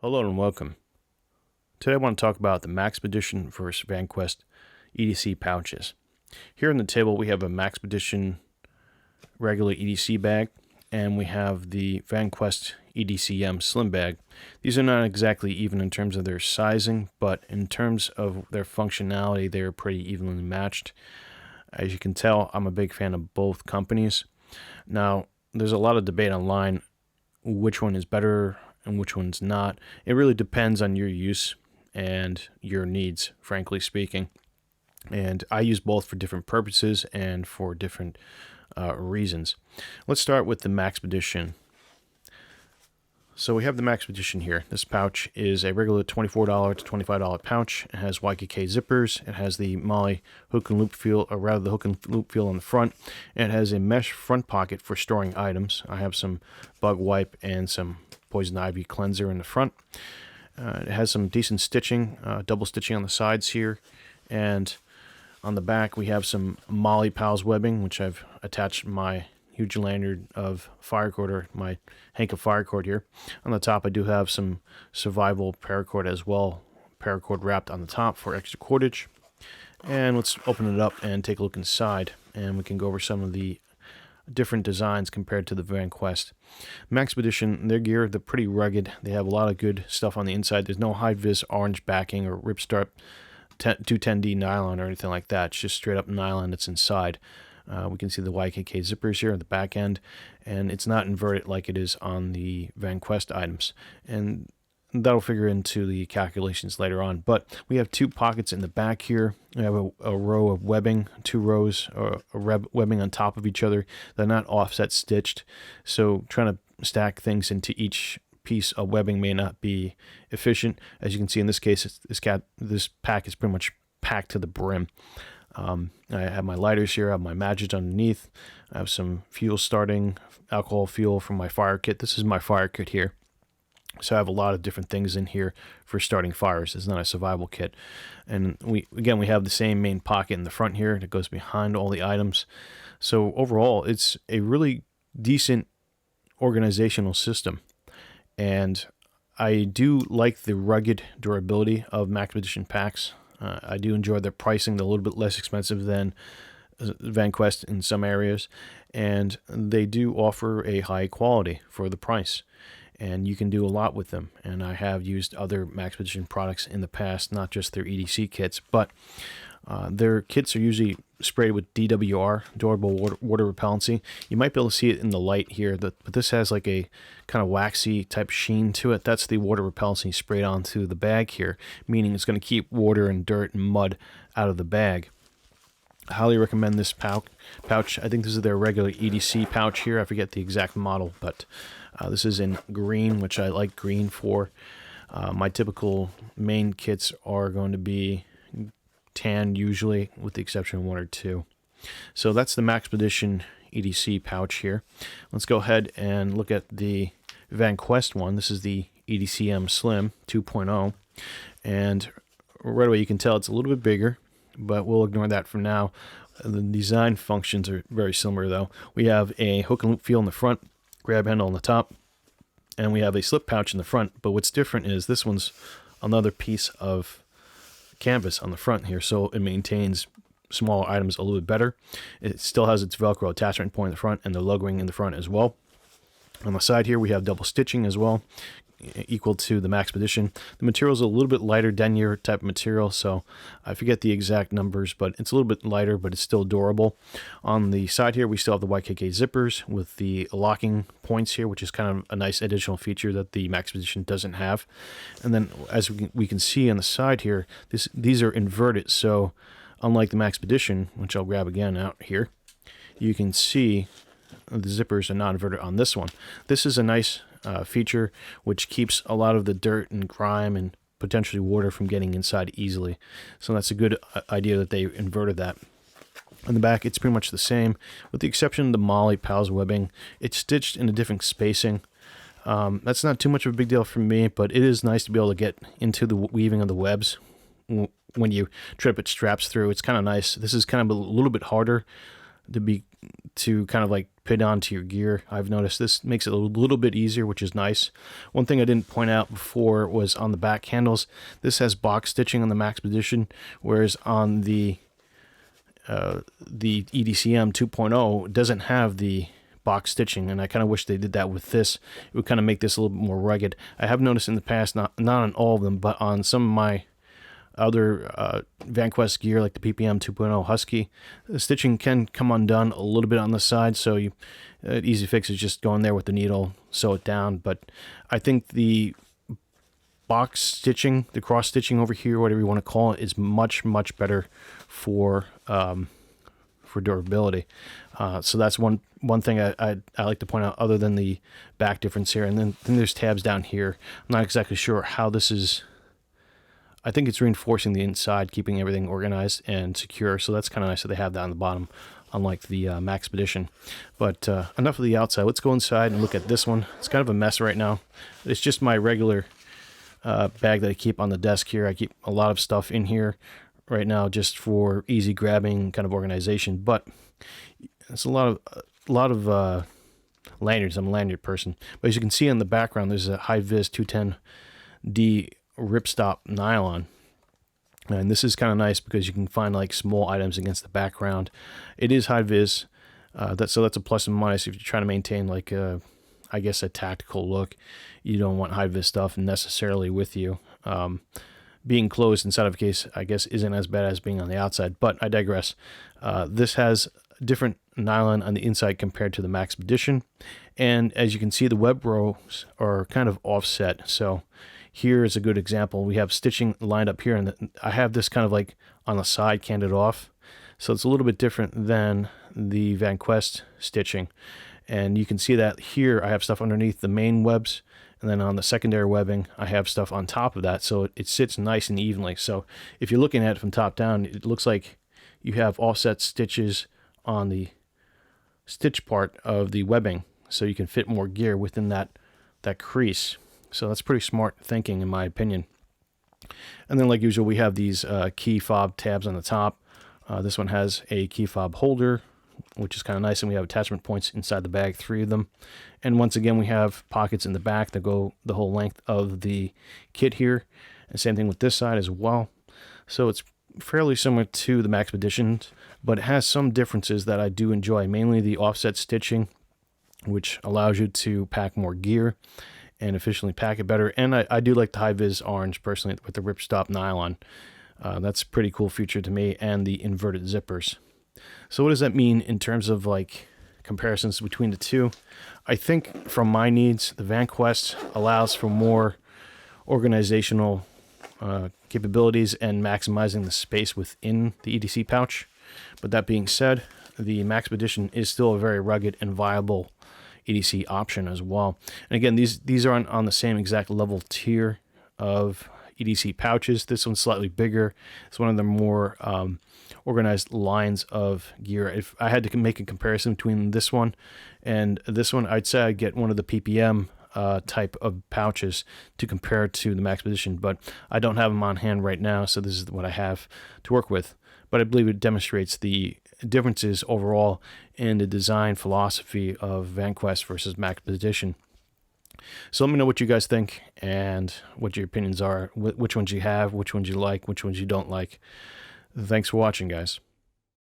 Hello and welcome. Today I want to talk about the Maxpedition versus Vanquest EDC pouches. Here on the table we have a Maxpedition regular EDC bag and we have the Vanquest EDCM slim bag. These are not exactly even in terms of their sizing, but in terms of their functionality they are pretty evenly matched. As you can tell, I'm a big fan of both companies. Now, there's a lot of debate online which one is better and which one's not. It really depends on your use and your needs, frankly speaking. And I use both for different purposes and for different reasons. Let's start with the Maxpedition. So we have the Maxpedition here. This pouch is a regular $24 to $25 pouch. It has YKK zippers. It has the Molle hook and loop feel, or rather the hook and loop feel on the front. And it has a mesh front pocket for storing items. I have some bug wipe and some poison ivy cleanser in the front. It has some decent stitching, double stitching on the sides here. And on the back we have some Molle Pals webbing, which I've attached my huge lanyard of fire cord, or my hank of fire cord here. On the top I do have some survival paracord as well, paracord wrapped on the top for extra cordage. And let's open it up and take a look inside, and we can go over some of the different designs compared to the Vanquest. Maxpedition, their gear, they're pretty rugged. They have a lot of good stuff on the inside. There's no high-vis orange backing or ripstop 210D nylon or anything like that. It's just straight up nylon that's inside. We can see the YKK zippers here at the back end, and it's not inverted like it is on the Vanquest items. And that'll figure into the calculations later on. But we have two pockets in the back here. We have a row of webbing, two rows of webbing on top of each other. They're not offset stitched, so trying to stack things into each piece of webbing may not be efficient. As you can see in this case, this pack is pretty much packed to the brim. I have my lighters here, I have my matches underneath, I have some fuel starting, alcohol fuel from my fire kit. This is my fire kit here. So I have a lot of different things in here for starting fires. It's not a survival kit. And we have the same main pocket in the front here that goes behind all the items. So overall, it's a really decent organizational system. And I do like the rugged durability of Maxpedition packs. I do enjoy their pricing. They're a little bit less expensive than Vanquest in some areas, and they do offer a high quality for the price, and you can do a lot with them. And I have used other Maxpedition products in the past, not just their EDC kits, but their kits are usually sprayed with DWR, durable water repellency. You might be able to see it in the light here, but this has like a kind of waxy type sheen to it. That's the water repellency sprayed onto the bag here, meaning it's going to keep water and dirt and mud out of the bag. I highly recommend this pouch. I think this is their regular EDC pouch here. I forget the exact model, but this is in green, which I like green for. My typical main kits are going to be tan usually, with the exception of one or two. So that's the Maxpedition EDC pouch here. Let's go ahead and look at the Vanquest one. This is the EDCM Slim 2.0, and right away you can tell it's a little bit bigger, but we'll ignore that for now. The design functions are very similar though. We have a hook and loop feel in the front, grab handle on the top, and we have a slip pouch in the front. But what's different is this one's another piece of canvas on the front here, so it maintains smaller items a little bit better. It still has its Velcro attachment point in the front and the logoing in the front as well. On the side here we have double stitching as well, equal to the Maxpedition. The material is a little bit lighter, denier type material, so I forget the exact numbers, but it's a little bit lighter, but it's still durable. On the side here we still have the YKK zippers with the locking points here, which is kind of a nice additional feature that the Maxpedition doesn't have. And then as we can see on the side here, these are inverted, so unlike the Maxpedition, which I'll grab again out here, you can see the zippers are not inverted on this one. This is a nice feature which keeps a lot of the dirt and grime and potentially water from getting inside easily. So that's a good idea that they inverted that. On the back it's pretty much the same, with the exception of the Molle Pals webbing. It's stitched in a different spacing. That's not too much of a big deal for me, but it is nice to be able to get into the weaving of the webs when you try to put straps through. It's kind of nice. This is kind of a little bit harder to kind of like pin onto your gear. I've noticed this makes it a little bit easier, which is nice. One thing I didn't point out before was on the back handles. This has box stitching on the Maxpedition, whereas on the EDCM 2.0 doesn't have the box stitching, and I kind of wish they did that with this. It would kind of make this a little bit more rugged. I have noticed in the past, not on all of them, but on some of my other Vanquest gear like the PPM 2.0 Husky, the stitching can come undone a little bit on the side, so easy fix is just go in there with the needle, sew it down. But I think the box stitching, the cross stitching over here, whatever you want to call it, is much better for durability. So that's one thing I like to point out, other than the back difference here. And then there's tabs down here. I'm not exactly sure how this is. I think it's reinforcing the inside, keeping everything organized and secure. So that's kind of nice that they have that on the bottom, unlike the Maxpedition. But enough of the outside. Let's go inside and look at this one. It's kind of a mess right now. It's just my regular bag that I keep on the desk here. I keep a lot of stuff in here right now just for easy grabbing kind of organization. But it's a lot of lanyards. I'm a lanyard person. But as you can see in the background, there's a high-vis 210D ripstop nylon, and this is kind of nice because you can find like small items against the background. It is high vis, so that's a plus and minus if you're trying to maintain like I guess a tactical look. You don't want high vis stuff necessarily with you. Being closed inside of a case, I guess, isn't as bad as being on the outside, but I digress. This has different nylon on the inside compared to the Maxpedition, and as you can see, the web rows are kind of offset. So here is a good example. We have stitching lined up here, and I have this kind of like on the side canted off. So it's a little bit different than the Vanquest stitching. And you can see that here I have stuff underneath the main webs, and then on the secondary webbing, I have stuff on top of that. So it sits nice and evenly. So if you're looking at it from top down, it looks like you have offset stitches on the stitch part of the webbing. So you can fit more gear within that crease. So that's pretty smart thinking, in my opinion. And then, like usual, we have these key fob tabs on the top. This one has a key fob holder, which is kind of nice, and we have attachment points inside the bag, 3 of them. And once again, we have pockets in the back that go the whole length of the kit here. And same thing with this side as well. So it's fairly similar to the Maxpedition, but it has some differences that I do enjoy, mainly the offset stitching, which allows you to pack more gear and efficiently pack it better. And I do like the high-vis orange, personally, with the ripstop nylon. That's a pretty cool feature to me, and the inverted zippers. So what does that mean in terms of like comparisons between the two? I think from my needs, the Vanquest allows for more organizational capabilities and maximizing the space within the EDC pouch. But that being said, the Maxpedition is still a very rugged and viable EDC option as well. And again, these are on the same exact level tier of EDC pouches. This one's slightly bigger. It's one of the more organized lines of gear. If I had to make a comparison between this one and this one, I'd say I'd get one of the PPM type of pouches to compare to the Maxpedition, but I don't have them on hand right now, so this is what I have to work with. But I believe it demonstrates the differences overall in the design philosophy of Vanquest versus Maxpedition. So let me know what you guys think and what your opinions are, which ones you have, which ones you like, which ones you don't like. Thanks for watching, guys.